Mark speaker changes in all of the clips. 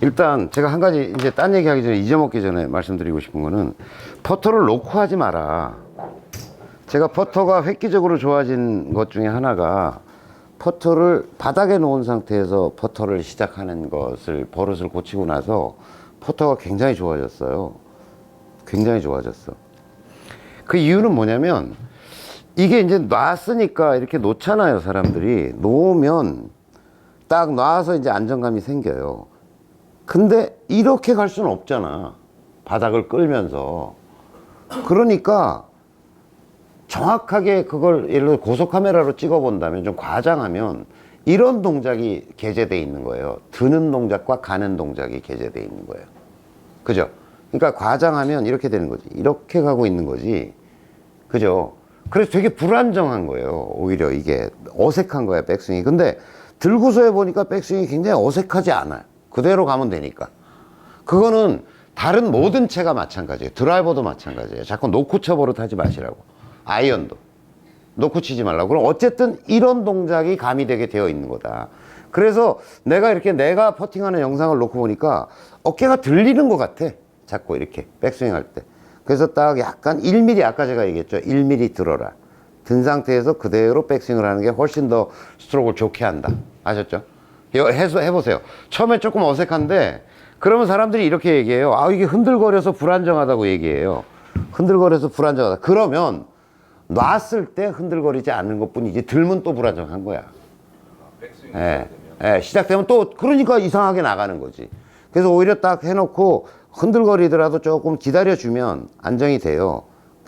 Speaker 1: 일단 제가 한 가지 이제 딴 얘기하기 전에 잊어먹기 전에 말씀드리고 싶은 거는 퍼터를 놓고 하지 마라. 제가 퍼터가 획기적으로 좋아진 것 중에 하나가 퍼터를 바닥에 놓은 상태에서 퍼터를 시작하는 것을 버릇을 고치고 나서 퍼터가 굉장히 좋아졌어요. 굉장히 좋아졌어. 그 이유는 뭐냐면 이게 이제 놨으니까 이렇게 놓잖아요. 사람들이 놓으면 딱 놔서 이제 안정감이 생겨요. 근데 이렇게 갈 수는 없잖아. 바닥을 끌면서. 그러니까 정확하게 그걸 예를 들어 고속 카메라로 찍어 본다면, 좀 과장하면 이런 동작이 게재되어 있는 거예요. 드는 동작과 가는 동작이 게재되어 있는 거예요. 그죠? 그러니까 과장하면 이렇게 되는 거지. 이렇게 가고 있는 거지. 그죠? 그래서 되게 불안정한 거예요. 오히려 이게 어색한 거야, 백스윙이. 근데 들고서 해보니까 백스윙이 굉장히 어색하지 않아요. 그대로 가면 되니까. 그거는 다른 모든 채가 마찬가지예요. 드라이버도 마찬가지예요. 자꾸 놓고 쳐 버릇하지 마시라고. 아이언도 놓고 치지 말라고. 그럼 어쨌든 이런 동작이 가미되게 되어 있는 거다. 그래서 내가 퍼팅하는 영상을 놓고 보니까 어깨가 들리는 것 같아. 자꾸 이렇게 백스윙 할 때. 그래서 딱 약간 1mm, 아까 제가 얘기했죠. 1mm 들어라. 든 상태에서 그대로 백스윙을 하는 게 훨씬 더 스트로크를 좋게 한다. 아셨죠? 해보세요. 처음에 조금 어색한데 그러면 사람들이 이렇게 얘기해요. 아, 이게 흔들거려서 불안정하다고 얘기해요. 흔들거려서 불안정하다. 그러면 놨을 때 흔들거리지 않는 것 뿐이지 들면 또 불안정한 거야. 시작되면 또 그러니까 이상하게 나가는 거지. 그래서 오히려 딱 해놓고 흔들거리더라도 조금 기다려주면 안정이 돼요.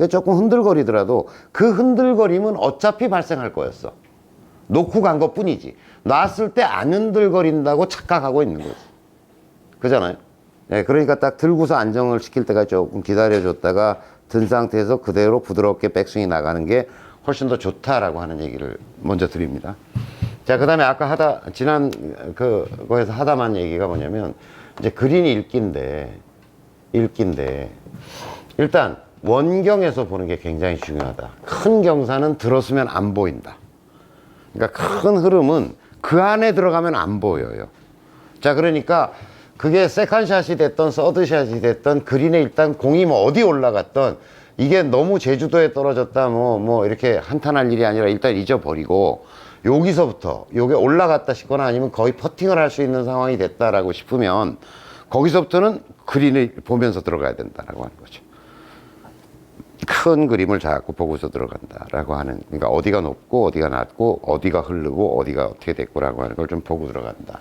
Speaker 1: 조금 흔들거리더라도 그 흔들거림은 어차피 발생할 거였어. 놓고 간 것 뿐이지. 놨을 때 안 흔들거린다고 착각하고 있는 거지. 그잖아요. 그러니까 딱 들고서 안정을 시킬 때까지 조금 기다려줬다가 든 상태에서 그대로 부드럽게 백스윙이 나가는 게 훨씬 더 좋다라고 하는 얘기를 먼저 드립니다. 자, 그 다음에 아까 지난 그거에서 하다만 얘기가 뭐냐면, 이제 그린이 읽기인데, 일단 원경에서 보는 게 굉장히 중요하다. 큰 경사는 들었으면 안 보인다. 그러니까 큰 흐름은 그 안에 들어가면 안 보여요. 자, 그러니까 그게 세컨샷이 됐던 서드샷이 됐던 그린에 일단 공이 뭐 어디 올라갔던 이게 너무 제주도에 떨어졌다 뭐 이렇게 한탄할 일이 아니라 일단 잊어버리고 여기서부터 요게 올라갔다 싶거나 아니면 거의 퍼팅을 할 수 있는 상황이 됐다라고 싶으면 거기서부터는 그린을 보면서 들어가야 된다라고 하는 거죠. 큰 그림을 자꾸 보고서 들어간다라고 하는, 그러니까 어디가 높고 어디가 낮고 어디가 흐르고 어디가 어떻게 됐고라고 하는 걸 좀 보고 들어간다.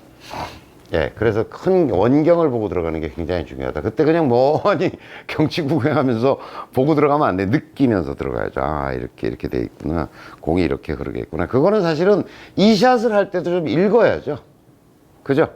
Speaker 1: 그래서 큰 원경을 보고 들어가는 게 굉장히 중요하다. 그때 그냥 뭐니 경치 구경하면서 보고 들어가면 안 돼. 느끼면서 들어가야죠. 아, 이렇게 돼 있구나. 공이 이렇게 흐르겠구나. 그거는 사실은 이 샷을 할 때도 좀 읽어야죠. 그죠?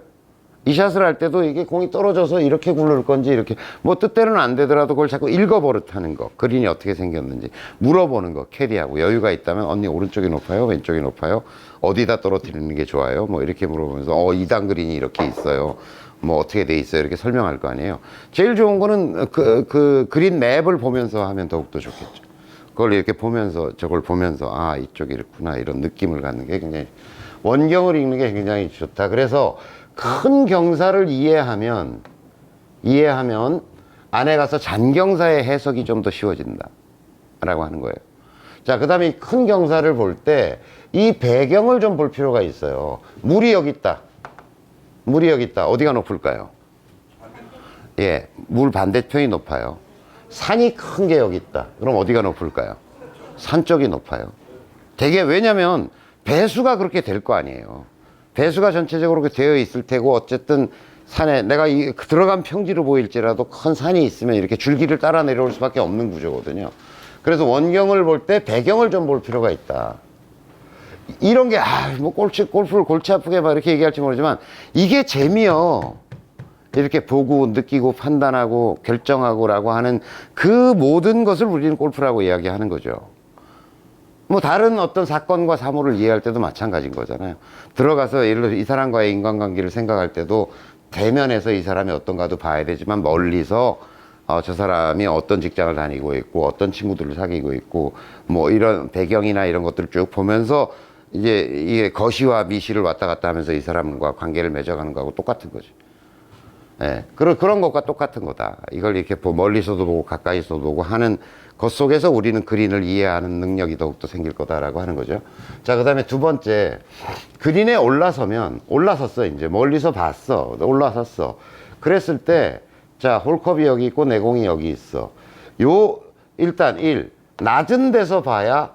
Speaker 1: 이 샷을 할 때도 이게 공이 떨어져서 이렇게 굴러올 건지 이렇게 뭐 뜻대로는 안 되더라도 그걸 자꾸 읽어버릇하는 거, 그린이 어떻게 생겼는지 물어보는 거, 캐디하고 여유가 있다면 언니 오른쪽이 높아요? 왼쪽이 높아요? 어디다 떨어뜨리는 게 좋아요? 뭐 이렇게 물어보면서 2단 그린이 이렇게 있어요. 뭐 어떻게 돼 있어요? 이렇게 설명할 거 아니에요. 제일 좋은 거는 그 그린 맵을 보면서 하면 더욱더 좋겠죠. 그걸 이렇게 보면서 저걸 보면서 아, 이쪽이 이렇구나 이런 느낌을 갖는 게 굉장히, 원경을 읽는 게 굉장히 좋다. 그래서 큰 경사를 이해하면 안에 가서 잔경사의 해석이 좀 더 쉬워진다 라고 하는 거예요. 자, 그 다음에 큰 경사를 볼 때 이 배경을 좀 볼 필요가 있어요. 물이 여기 있다. 어디가 높을까요? 물 반대편이 높아요. 산이 큰 게 여기 있다. 그럼 어디가 높을까요? 산 쪽이 높아요. 되게, 왜냐면 배수가 그렇게 될 거 아니에요. 배수가 전체적으로 그렇게 되어 있을 테고, 어쨌든 산에 내가 들어간 평지로 보일지라도 큰 산이 있으면 이렇게 줄기를 따라 내려올 수밖에 없는 구조거든요. 그래서 원경을 볼 때 배경을 좀 볼 필요가 있다. 이런 게 골프를 골치 아프게 막 이렇게 얘기할지 모르지만 이게 재미요. 이렇게 보고 느끼고 판단하고 결정하고라고 하는 그 모든 것을 우리는 골프라고 이야기하는 거죠. 뭐 다른 어떤 사건과 사물을 이해할 때도 마찬가지인 거잖아요. 들어가서 예를 들어 이 사람과의 인간관계를 생각할 때도 대면에서 이 사람이 어떤가도 봐야 되지만 멀리서 저 사람이 어떤 직장을 다니고 있고 어떤 친구들을 사귀고 있고 뭐 이런 배경이나 이런 것들을 쭉 보면서 이제 이게 거시와 미시를 왔다 갔다 하면서 이 사람과 관계를 맺어가는 거하고 똑같은 거죠. 예, 그런 것과 똑같은 거다. 이걸 이렇게 멀리서도 보고 가까이서도 보고 하는 것 속에서 우리는 그린을 이해하는 능력이 더욱더 생길 거다라고 하는 거죠. 자, 그 다음에 두 번째, 그린에 올라섰어. 이제 멀리서 봤어. 올라섰어. 그랬을 때, 자, 홀컵이 여기 있고 내공이 여기 있어. 일단 낮은 데서 봐야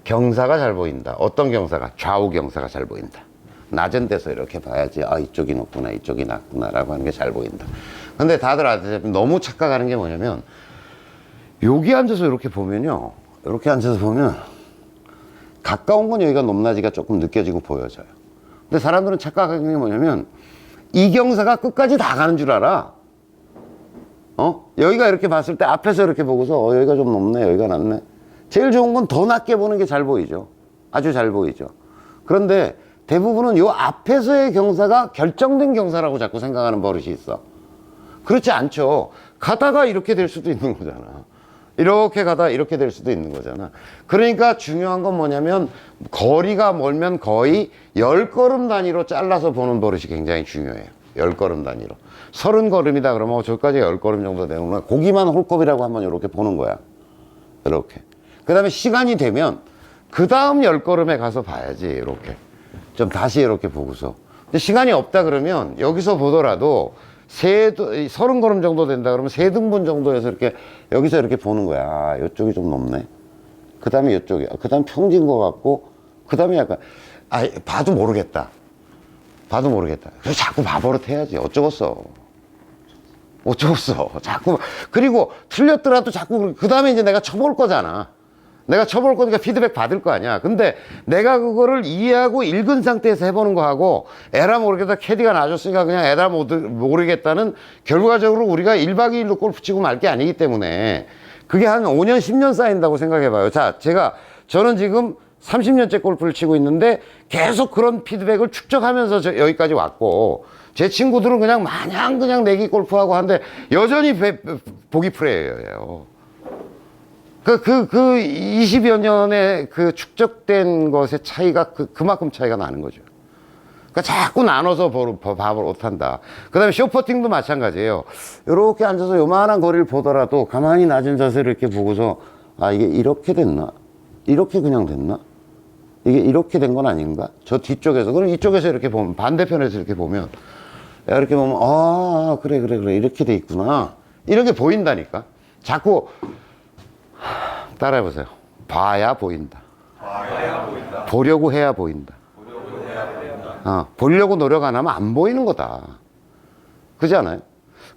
Speaker 1: 경사가 잘 보인다. 어떤 경사가? 좌우 경사가 잘 보인다. 낮은 데서 이렇게 봐야지, 아, 이쪽이 높구나, 이쪽이 낮구나, 라고 하는 게 잘 보인다. 근데 다들 너무 착각하는 게 뭐냐면, 여기 앉아서 이렇게 보면요. 이렇게 앉아서 보면, 가까운 건 여기가 높낮이가 조금 느껴지고 보여져요. 근데 사람들은 착각하는 게 뭐냐면, 이 경사가 끝까지 다 가는 줄 알아. 여기가 이렇게 봤을 때 앞에서 이렇게 보고서, 여기가 좀 높네, 여기가 낮네. 제일 좋은 건 더 낮게 보는 게 잘 보이죠. 아주 잘 보이죠. 그런데 대부분은 요 앞에서의 경사가 결정된 경사라고 자꾸 생각하는 버릇이 있어. 그렇지 않죠. 가다가 이렇게 될 수도 있는 거잖아. 이렇게 가다 이렇게 될 수도 있는 거잖아. 그러니까 중요한 건 뭐냐면 거리가 멀면 거의 10걸음 단위로 잘라서 보는 버릇이 굉장히 중요해요. 10걸음 단위로. 30걸음이다 그러면 저기까지 10걸음 정도 되는구나. 고기만 홀컵이라고 한번 이렇게 보는 거야. 이렇게. 그 다음에 시간이 되면 그 다음 10걸음에 가서 봐야지. 이렇게. 좀 다시 이렇게 보고서. 근데 시간이 없다 그러면 여기서 보더라도 30걸음 정도 된다 그러면 3등분 정도에서 이렇게 여기서 이렇게 보는 거야. 아, 이쪽이 좀 높네. 그 다음에 이쪽이. 그 다음 평지인 것 같고 그 다음에 약간 봐도 모르겠다. 그래서 자꾸 봐버릇 해야지. 어쩌겠어. 자꾸. 그리고 틀렸더라도 자꾸 그 다음에 이제 내가 쳐볼 거잖아. 내가 쳐볼 거니까 피드백 받을 거 아니야. 근데 내가 그거를 이해하고 읽은 상태에서 해보는 거하고 에라 모르겠다 캐디가 놔줬으니까 그냥 에라 모르겠다는 결과적으로 우리가 1박 2일로 골프 치고 말 게 아니기 때문에 그게 한 5년 10년 쌓인다고 생각해봐요. 자, 저는 지금 30년째 골프를 치고 있는데 계속 그런 피드백을 축적하면서 여기까지 왔고 제 친구들은 그냥 마냥 그냥 내기 골프하고 하는데 여전히 보기 프레이예요. 그 20여 년의 그 축적된 것의 차이가 그만큼 차이가 나는 거죠. 그러니까 자꾸 나눠서 밥을 못한다. 그 다음에 쇼퍼팅도 마찬가지예요. 이렇게 앉아서 요만한 거리를 보더라도 가만히 낮은 자세를 이렇게 보고서 아, 이게 이렇게 됐나? 이렇게 그냥 됐나? 이게 이렇게 된 건 아닌가? 저 뒤쪽에서. 그럼 이쪽에서 이렇게 보면, 반대편에서 이렇게 보면, 이렇게 보면, 아, 그래. 이렇게 돼 있구나. 이렇게 보인다니까. 자꾸, 따라해보세요. 봐야 보인다. 보려고 해야 보인다. 보려고 노력 안 하면 안 보이는 거다. 그렇지 않아요?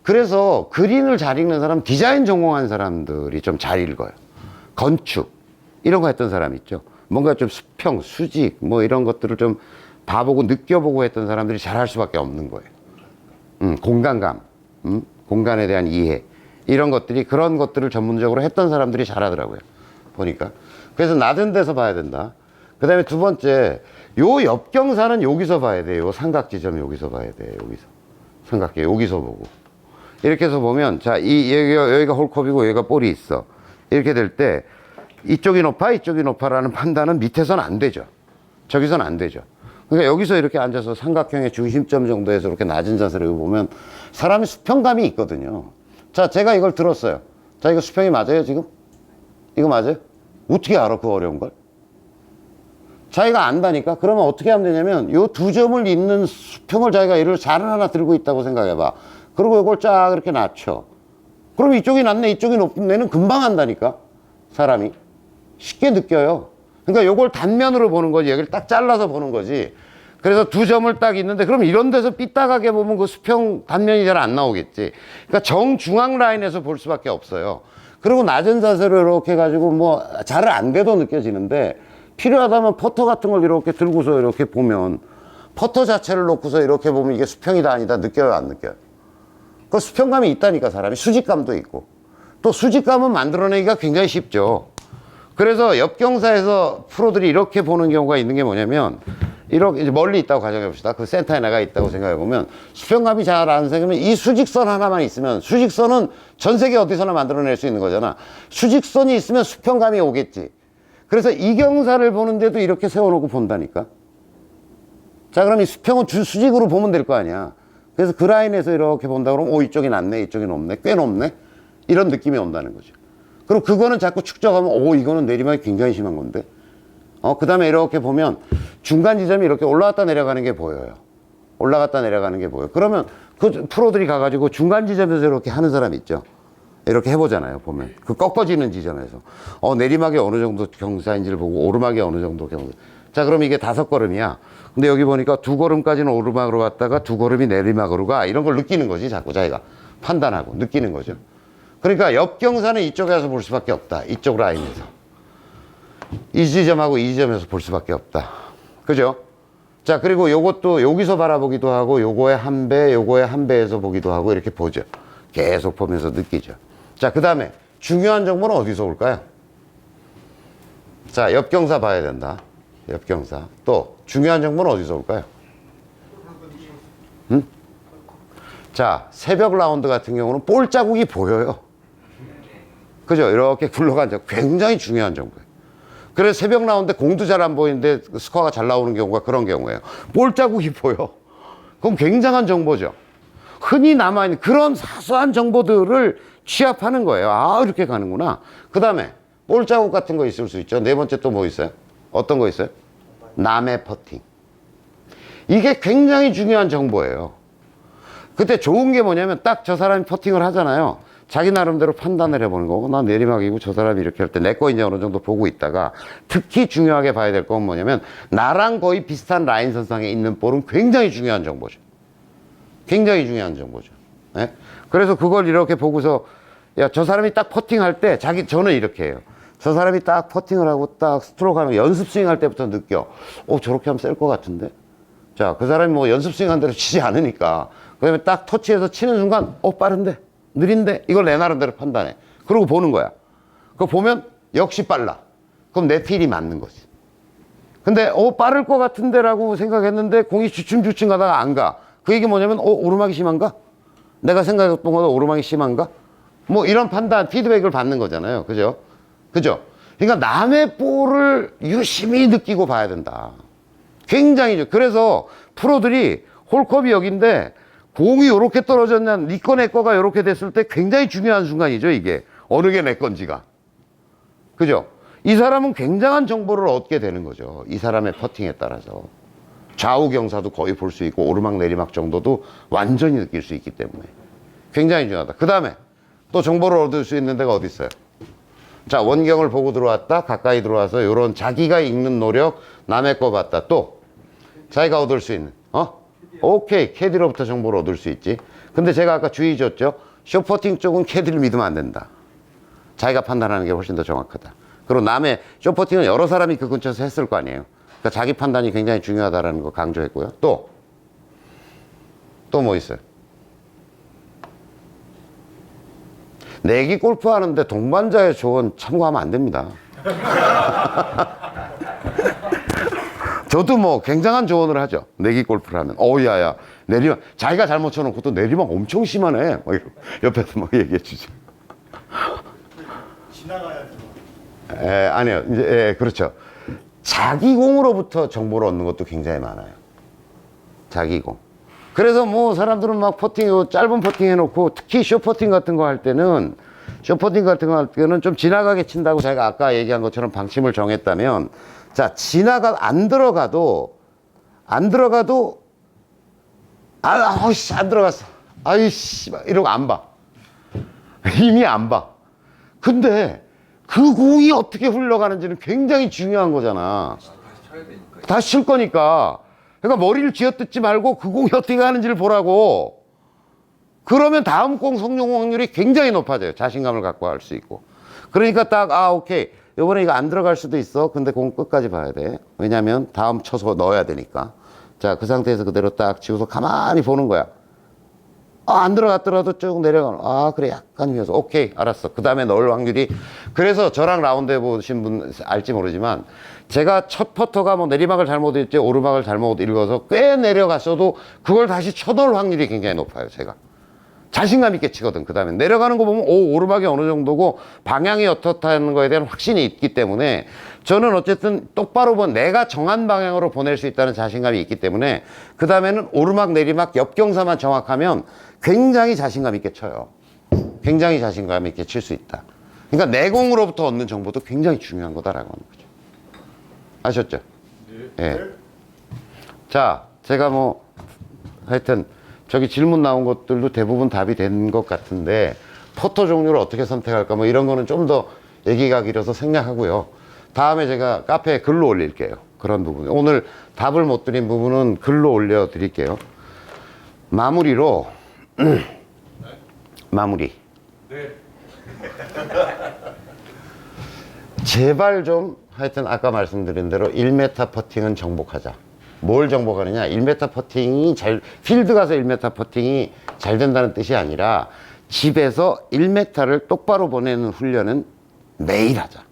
Speaker 1: 그래서 그린을 잘 읽는 사람, 디자인 전공한 사람들이 좀 잘 읽어요. 건축, 이런 거 했던 사람 있죠. 뭔가 좀 수평, 수직, 뭐 이런 것들을 좀 봐보고 느껴보고 했던 사람들이 잘 할 수밖에 없는 거예요. 공간감, 공간에 대한 이해. 이런 것들이 그런 것들을 전문적으로 했던 사람들이 잘하더라고요. 보니까. 그래서 낮은 데서 봐야 된다. 그 다음에 두 번째, 요 옆경사는 여기서 봐야 돼요. 삼각 지점 여기서 봐야 돼요. 여기서. 삼각계 여기서 보고. 이렇게 해서 보면, 자, 여기가 홀컵이고 여기가 볼이 있어. 이렇게 될 때, 이쪽이 높아라는 판단은 밑에서는 안 되죠. 저기서는 안 되죠. 그러니까 여기서 이렇게 앉아서 삼각형의 중심점 정도에서 이렇게 낮은 자세를 보면 사람이 수평감이 있거든요. 자, 제가 이걸 들었어요. 자, 이거 수평이 맞아요, 지금? 이거 맞아요? 어떻게 알아, 그 어려운 걸? 자기가 안다니까? 그러면 어떻게 하면 되냐면, 요 두 점을 잇는 수평을 자기가 예를 자를 하나 들고 있다고 생각해봐. 그리고 이걸 쫙 이렇게 낮춰. 그럼 이쪽이 낮네, 이쪽이 높은 데는 금방 안다니까? 사람이. 쉽게 느껴요. 그러니까 요걸 단면으로 보는 거지. 여기를 딱 잘라서 보는 거지. 그래서 두 점을 딱 있는데 그럼 이런 데서 삐딱하게 보면 그 수평 단면이 잘 안 나오겠지. 그러니까 정중앙 라인에서 볼 수밖에 없어요. 그리고 낮은 자세로 이렇게 해가지고 뭐 잘 안 돼도 느껴지는데 필요하다면 퍼터 같은 걸 이렇게 들고서 이렇게 보면 퍼터 자체를 놓고서 이렇게 보면 이게 수평이다 아니다 느껴요 안 느껴요? 그 수평감이 있다니까 사람이. 수직감도 있고. 또 수직감은 만들어내기가 굉장히 쉽죠. 그래서 옆경사에서 프로들이 이렇게 보는 경우가 있는 게 뭐냐면 이렇게 이제 멀리 있다고 가정해 봅시다. 그 센터에 나가 있다고 생각해 보면 수평감이 잘 안 생기면 이 수직선 하나만 있으면 수직선은 전 세계 어디서나 만들어낼 수 있는 거잖아. 수직선이 있으면 수평감이 오겠지. 그래서 이경사를 보는데도 이렇게 세워놓고 본다니까. 자, 그럼 이 수평은 수직으로 보면 될 거 아니야. 그래서 그 라인에서 이렇게 본다 그러면 이쪽이 낮네, 이쪽이 높네, 꽤 높네, 이런 느낌이 온다는 거죠. 그럼 그거는 자꾸 축적하면 이거는 내리막이 굉장히 심한 건데, 그 다음에 이렇게 보면 중간 지점이 이렇게 올라갔다 내려가는 게 보여요. 올라갔다 내려가는 게 보여요. 그러면 그 프로들이 가가지고 중간 지점에서 이렇게 하는 사람 있죠. 이렇게 해보잖아요. 보면 그 꺾어지는 지점에서 내리막이 어느 정도 경사인지를 보고 오르막이 어느 정도 경사. 자, 그럼 이게 5걸음이야. 근데 여기 보니까 2걸음까지는 오르막으로 갔다가 2걸음이 내리막으로 가. 이런 걸 느끼는 거지. 자꾸 자기가 판단하고 느끼는 거죠. 그러니까 옆경사는 이쪽에서 볼 수밖에 없다. 이쪽 라인에서. 이 지점하고 이 지점에서 볼 수밖에 없다. 그죠? 자, 그리고 요것도 여기서 바라보기도 하고 요거의 한 배, 요거의 한 배에서 보기도 하고 이렇게 보죠. 계속 보면서 느끼죠. 자, 그 다음에 중요한 정보는 어디서 올까요? 자, 옆경사 봐야 된다. 옆경사. 또 중요한 정보는 어디서 올까요? 자, 새벽 라운드 같은 경우는 볼 자국이 보여요. 그죠? 이렇게 굴러간 적 굉장히 중요한 정보예요. 그래서 새벽 라운드 공도 잘 안 보이는데 스코어가 잘 나오는 경우가 그런 경우예요. 볼 자국이 보여. 그럼 굉장한 정보죠. 흔히 남아있는 그런 사소한 정보들을 취합하는 거예요. 이렇게 가는구나. 그 다음에 볼 자국 같은 거 있을 수 있죠. 네 번째 또 뭐 있어요? 어떤 거 있어요? 남의 퍼팅. 이게 굉장히 중요한 정보예요. 그때 좋은 게 뭐냐면 딱 저 사람이 퍼팅을 하잖아요. 자기 나름대로 판단을 해보는 거고, 나 내리막이고 저 사람이 이렇게 할 때 내 거 이제 어느 정도 보고 있다가, 특히 중요하게 봐야 될 건 뭐냐면 나랑 거의 비슷한 라인선상에 있는 볼은 굉장히 중요한 정보죠. 굉장히 중요한 정보죠. 네? 그래서 그걸 이렇게 보고서 저 사람이 딱 퍼팅할 때 저는 이렇게 해요. 저 사람이 딱 퍼팅을 하고 딱 스트로크 하면 연습 스윙 할 때부터 느껴. 저렇게 하면 셀 것 같은데. 자, 그 사람이 뭐 연습 스윙 한 대로 치지 않으니까. 그 다음에 딱 터치해서 치는 순간 빠른데 느린데 이걸 내 나름대로 판단해. 그러고 보는 거야. 그거 보면 역시 빨라. 그럼 내 필이 맞는 거지. 근데 빠를 것 같은데 라고 생각했는데 공이 주춤주춤 가다가 안 가. 그 얘기 뭐냐면 오르막이 심한가? 내가 생각했던 것보다 오르막이 심한가? 뭐 이런 판단, 피드백을 받는 거잖아요. 그죠? 그죠? 그러니까 남의 볼을 유심히 느끼고 봐야 된다. 굉장히 그래서 프로들이 홀컵이 여기인데 공이 요렇게 떨어졌냐, 니 거 내 거가 요렇게 됐을 때 굉장히 중요한 순간이죠, 이게. 어느 게 내 건지가. 그죠? 이 사람은 굉장한 정보를 얻게 되는 거죠. 이 사람의 퍼팅에 따라서. 좌우 경사도 거의 볼 수 있고, 오르막 내리막 정도도 완전히 느낄 수 있기 때문에. 굉장히 중요하다. 그 다음에 또 정보를 얻을 수 있는 데가 어디 있어요? 자, 원경을 보고 들어왔다, 가까이 들어와서 요런 자기가 읽는 노력, 남의 거 봤다. 또, 자기가 얻을 수 있는, 오케이. 캐디로부터 정보를 얻을 수 있지. 근데 제가 아까 주의 줬죠. 쇼퍼팅 쪽은 캐디를 믿으면 안 된다. 자기가 판단하는 게 훨씬 더 정확하다. 그리고 남의 쇼퍼팅은 여러 사람이 그 근처에서 했을 거 아니에요. 그러니까 자기 판단이 굉장히 중요하다는 거 강조했고요. 또 뭐 있어요? 내기 골프 하는데 동반자의 조언 참고하면 안 됩니다. 저도 뭐 굉장한 조언을 하죠. 내기 골프를 하면. 야야, 내리막, 자기가 잘못 쳐놓고 또 내리막 엄청 심하네. 옆에서 막 얘기해 주죠.
Speaker 2: 지나가야죠.
Speaker 1: 아니요. 이제, 그렇죠. 자기 공으로부터 정보를 얻는 것도 굉장히 많아요. 자기 공. 그래서 뭐 사람들은 막 짧은 퍼팅 해놓고 특히 쇼퍼팅 같은 거 할 때는 좀 지나가게 친다고 제가 아까 얘기한 것처럼 방침을 정했다면, 자, 안 들어가도, 안 들어갔어. 아이씨, 이러고 안 봐. 이미 안 봐. 근데 그 공이 어떻게 흘러가는지는 굉장히 중요한 거잖아. 다시 칠 거니까. 그러니까 머리를 쥐어뜯지 말고 그 공이 어떻게 가는지를 보라고. 그러면 다음 공 성공 확률이 굉장히 높아져요. 자신감을 갖고 할 수 있고. 그러니까 딱, 오케이. 이번에 이거 안 들어갈 수도 있어. 근데 공 끝까지 봐야 돼. 왜냐면 다음 쳐서 넣어야 되니까. 자, 그 상태에서 그대로 딱 치고서 가만히 보는 거야. 안 들어갔더라도 쭉 내려가는. 그래, 약간 휘어서. 오케이, 알았어. 그 다음에 넣을 확률이. 그래서 저랑 라운드 해보신 분 알지 모르지만, 제가 첫 퍼터가 뭐 내리막을 잘못 읽지, 오르막을 잘못 읽어서 꽤 내려갔어도 그걸 다시 쳐넣을 확률이 굉장히 높아요, 제가. 자신감 있게 치거든. 그 다음에 내려가는 거 보면 오르막이 어느 정도고 방향이 어떻다는 거에 대한 확신이 있기 때문에 저는 어쨌든 똑바로 내가 정한 방향으로 보낼 수 있다는 자신감이 있기 때문에 그 다음에는 오르막 내리막 옆경사만 정확하면 굉장히 자신감 있게 쳐요. 굉장히 자신감 있게 칠 수 있다. 그러니까 내공으로부터 얻는 정보도 굉장히 중요한 거다라고 하는 거죠. 아셨죠? 네. 예. 자, 제가 뭐 하여튼 저기 질문 나온 것들도 대부분 답이 된 것 같은데 포토 종류를 어떻게 선택할까 뭐 이런 거는 좀 더 얘기가 길어서 생략하고요. 다음에 제가 카페에 글로 올릴게요. 그런 부분. 오늘 답을 못 드린 부분은 글로 올려 드릴게요. 마무리로 마무리. 네. 제발 좀 하여튼 아까 말씀드린 대로 1m 퍼팅은 정복하자. 뭘 정복하느냐? 1m 퍼팅이 필드 가서 1m 퍼팅이 잘 된다는 뜻이 아니라 집에서 1m를 똑바로 보내는 훈련은 매일 하자.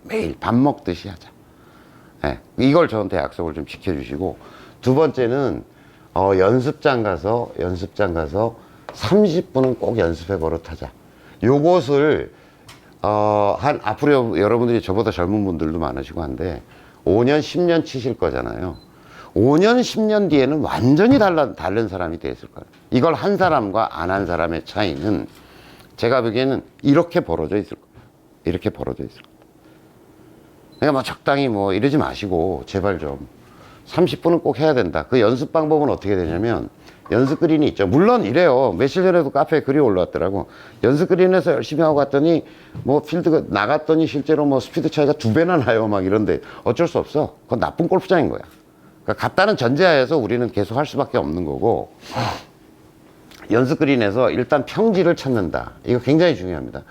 Speaker 1: 매일 밥 먹듯이 하자. 네, 이걸 저한테 약속을 좀 지켜주시고, 두 번째는 연습장 가서 30분은 꼭 연습해 버릇하자. 요것을 앞으로 여러분들이 저보다 젊은 분들도 많으시고 한데 5년 10년 치실 거잖아요. 5년 10년 뒤에는 완전히 다른 사람이 되었을 거예요. 이걸 한 사람과 안 한 사람의 차이는 제가 보기에는 이렇게 벌어져 있을 거예요. 이렇게 벌어져 있을 거예요. 그러니까 뭐 적당히 뭐 이러지 마시고 제발 좀 30분은 꼭 해야 된다. 그 연습 방법은 어떻게 되냐면 연습 그린이 있죠. 물론 이래요. 며칠 전에도 카페에 글이 올라왔더라고. 연습 그린에서 열심히 하고 갔더니 뭐 필드 나갔더니 실제로 뭐 스피드 차이가 2배나 나요. 막 이런데 어쩔 수 없어. 그건 나쁜 골프장인 거야. 그러니까 같다는 전제하에서 우리는 계속 할 수밖에 없는 거고, 연습 그린에서 일단 평지를 찾는다. 이거 굉장히 중요합니다.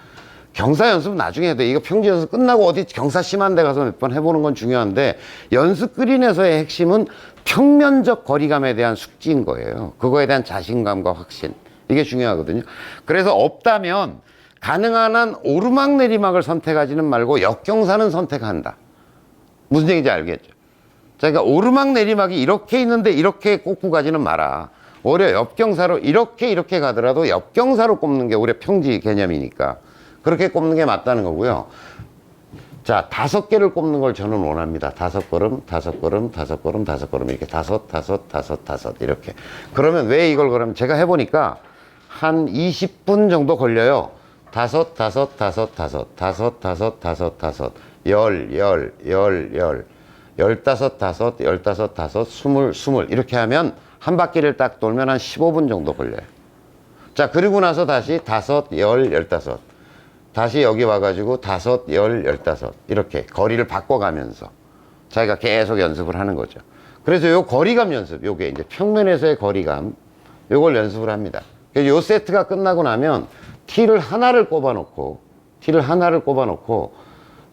Speaker 1: 경사 연습은 나중에 해야 돼. 이거 평지 연습 끝나고 어디 경사 심한 데 가서 몇 번 해보는 건 중요한데, 연습 그린에서의 핵심은 평면적 거리감에 대한 숙지인 거예요. 그거에 대한 자신감과 확신. 이게 중요하거든요. 그래서 없다면 가능한 한 오르막 내리막을 선택하지는 말고 역경사는 선택한다. 무슨 얘기인지 알겠죠? 자, 그러니까 오르막 내리막이 이렇게 있는데 이렇게 꽂고 가지는 마라. 오히려 옆경사로 이렇게 가더라도 옆경사로 꼽는 게 오히려 평지 개념이니까 그렇게 꼽는 게 맞다는 거고요. 자, 5개를 꼽는 걸 저는 원합니다. 5걸음 이렇게 5 이렇게. 그러면 왜 이걸 그러면 제가 해보니까 한 20분 정도 걸려요. 5 20 이렇게 하면 한 바퀴를 딱 돌면 한 15분 정도 걸려요. 자, 그리고 나서 다시 5, 10, 15 다시 여기 와가지고 5, 10, 15 이렇게 거리를 바꿔가면서 자기가 계속 연습을 하는 거죠. 그래서 요 거리감 연습, 요게 이제 평면에서의 거리감, 요걸 연습을 합니다. 요 세트가 끝나고 나면 티를 하나를 꼽아놓고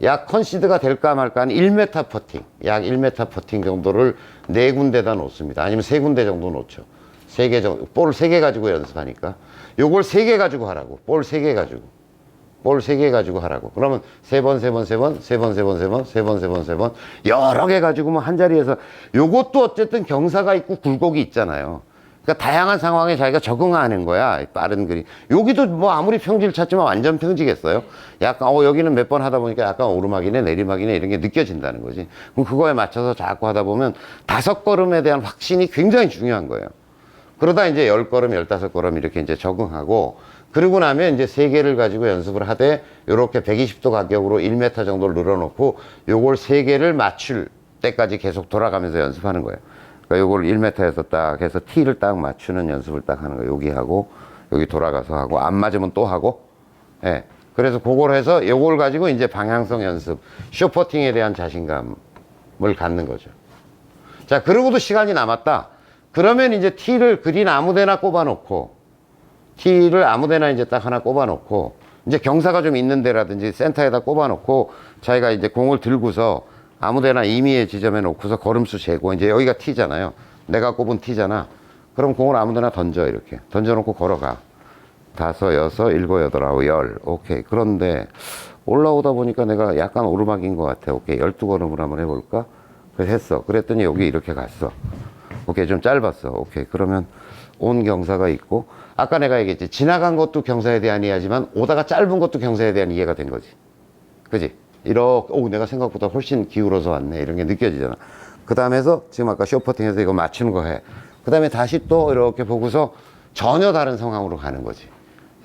Speaker 1: 약 컨시드가 될까 말까 한 1m 퍼팅, 약 1m 퍼팅 정도를 4군데다 놓습니다. 아니면 3군데 정도 놓죠. 3개 정도, 볼 3개 가지고 연습하니까. 요걸 3개 가지고 하라고. 볼 3개 가지고. 볼 3개 가지고 하라고. 그러면 3번, 여러 개 가지고 뭐 한 자리에서, 요것도 어쨌든 경사가 있고 굴곡이 있잖아요. 그러니까 다양한 상황에 자기가 적응하는 거야. 빠른 그림. 여기도 뭐 아무리 평지를 찾지만 완전 평지겠어요. 약간 여기는 몇 번 하다 보니까 약간 오르막이네 내리막이네 이런 게 느껴진다는 거지. 그럼 그거에 맞춰서 자꾸 하다 보면 5걸음에 대한 확신이 굉장히 중요한 거예요. 그러다 이제 10걸음, 15걸음 이렇게 이제 적응하고, 그러고 나면 이제 3개를 가지고 연습을 하되 요렇게 120도 가격으로 1m 정도를 늘어놓고 요걸 3개를 맞출 때까지 계속 돌아가면서 연습하는 거예요. 그러니까 요걸 1m에서 딱 해서 T를 딱 맞추는 연습을 딱 하는 거예요. 여기 하고 여기 돌아가서 하고 안 맞으면 또 하고. 예. 그래서 그걸 해서 요걸 가지고 이제 방향성 연습, 쇼퍼팅에 대한 자신감을 갖는 거죠. 자, 그러고도 시간이 남았다. 그러면 이제 T를 그린 아무데나 꼽아놓고, T를 아무데나 이제 딱 하나 꼽아놓고, 이제 경사가 좀 있는 데라든지 센터에다 꼽아놓고, 자기가 이제 공을 들고서 아무데나 임의의 지점에 놓고서 걸음수 재고, 이제 여기가 T잖아요. 내가 꼽은 T잖아. 그럼 공을 아무데나 던져, 이렇게. 던져놓고 걸어가. 5, 6, 7, 8, 9, 10. 오케이. 그런데 올라오다 보니까 내가 약간 오르막인 것 같아. 오케이. 12걸음을 한번 해볼까? 그래서 했어. 그랬더니 여기 이렇게 갔어. 오케이. 좀 짧았어. 오케이. 그러면 온 경사가 있고, 아까 내가 얘기했지. 지나간 것도 경사에 대한 이해하지만 오다가 짧은 것도 경사에 대한 이해가 된 거지. 그지? 이렇게 내가 생각보다 훨씬 기울어서 왔네 이런 게 느껴지잖아. 그 다음에서 지금 아까 쇼퍼팅해서 이거 맞추는 거 해. 그 다음에 다시 또 이렇게 보고서 전혀 다른 상황으로 가는 거지.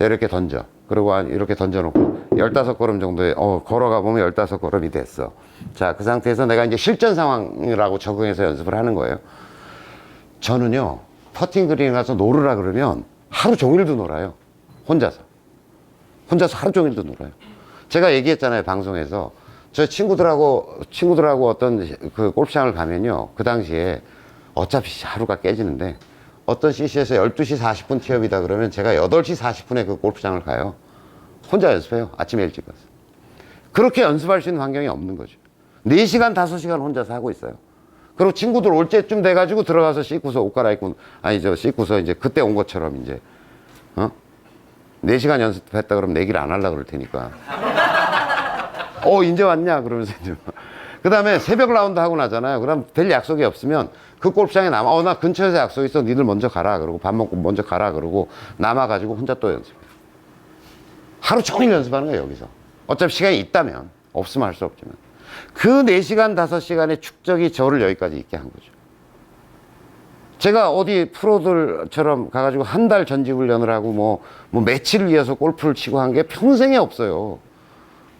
Speaker 1: 이렇게 던져. 그리고 이렇게 던져놓고 15걸음 정도에 걸어가 보면 15걸음이 됐어. 자, 그 상태에서 내가 이제 실전 상황이라고 적응해서 연습을 하는 거예요. 저는요, 퍼팅 그린에 가서 놀으라 그러면 하루 종일도 놀아요. 혼자서 하루 종일도 놀아요. 제가 얘기했잖아요, 방송에서. 저 친구들하고 어떤 그 골프장을 가면요, 그 당시에 어차피 하루가 깨지는데 어떤 CC에서 12시 40분 티업이다 그러면 제가 8시 40분에 그 골프장을 가요. 혼자 연습해요. 아침에 일찍 가서. 그렇게 연습할 수 있는 환경이 없는 거죠. 4시간, 5시간 혼자서 하고 있어요. 그리고 친구들 올 때쯤 돼가지고 들어가서 씻고서 옷 갈아입고, 씻고서 이제 그때 온 것처럼 이제, 4시간 연습했다 그러면 내기를 안 하려고 그럴 테니까. 이제 왔냐? 그러면서 이제. 그 다음에 새벽 라운드 하고 나잖아요. 그럼 별 약속이 없으면 그 골프장에 남아. 나 근처에서 약속 있어. 니들 먼저 가라. 그러고 밥 먹고 먼저 가라. 그러고 남아가지고 혼자 또 연습해요. 하루 종일 연습하는 거예요, 여기서. 어차피 시간이 있다면. 없으면 할 수 없지만. 그 4시간, 5시간의 축적이 저를 여기까지 있게 한 거죠. 제가 어디 프로들처럼 가가지고 한 달 전지훈련을 하고 뭐 며칠을 이어서 골프를 치고 한 게 평생에 없어요.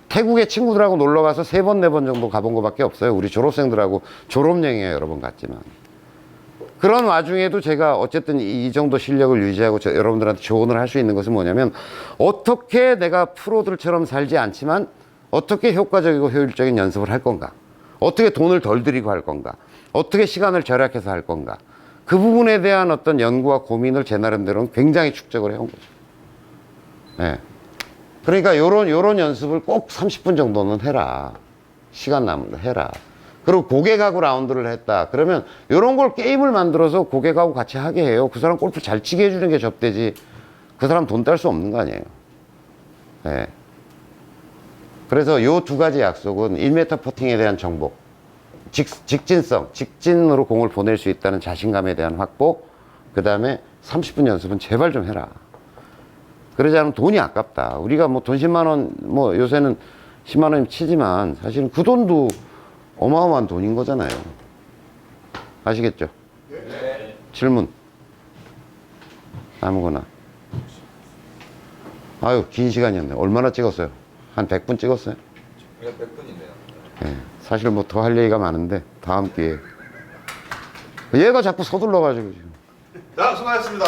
Speaker 1: 태국에 친구들하고 놀러 가서 3번, 4번 정도 가본 것밖에 없어요. 우리 졸업생들하고 졸업여행에 여러 번 갔지만. 그런 와중에도 제가 어쨌든 이 정도 실력을 유지하고 여러분들한테 조언을 할 수 있는 것은 뭐냐면, 어떻게 내가 프로들처럼 살지 않지만 어떻게 효과적이고 효율적인 연습을 할 건가, 어떻게 돈을 덜 들이고 할 건가, 어떻게 시간을 절약해서 할 건가, 그 부분에 대한 어떤 연구와 고민을 제 나름대로는 굉장히 축적을 해온 거죠. 네. 그러니까 요런 연습을 꼭 30분 정도는 해라. 시간 남으면 해라. 그리고 고객하고 라운드를 했다. 그러면 요런 걸 게임을 만들어서 고객하고 같이 하게 해요. 그 사람 골프 잘 치게 해주는 게 접대지. 그 사람 돈 딸 수 없는 거 아니에요. 네. 그래서 요 2가지 약속은 1m 퍼팅에 대한 정보, 직진으로 공을 보낼 수 있다는 자신감에 대한 확보, 그 다음에 30분 연습은 제발 좀 해라. 그러지 않으면 돈이 아깝다. 우리가 뭐 돈 10만 원, 뭐 요새는 10만 원이면 치지만 사실은 그 돈도 어마어마한 돈인 거잖아요. 아시겠죠? 네. 질문. 아무거나. 아유, 긴 시간이었네. 얼마나 찍었어요? 한 100분 찍었어요?
Speaker 2: 100분이네요.
Speaker 1: 네. 사실 뭐 더 할 얘기가 많은데 다음 기회에. 얘가 자꾸 서둘러가지고 지금.
Speaker 2: 자, 수고하셨습니다.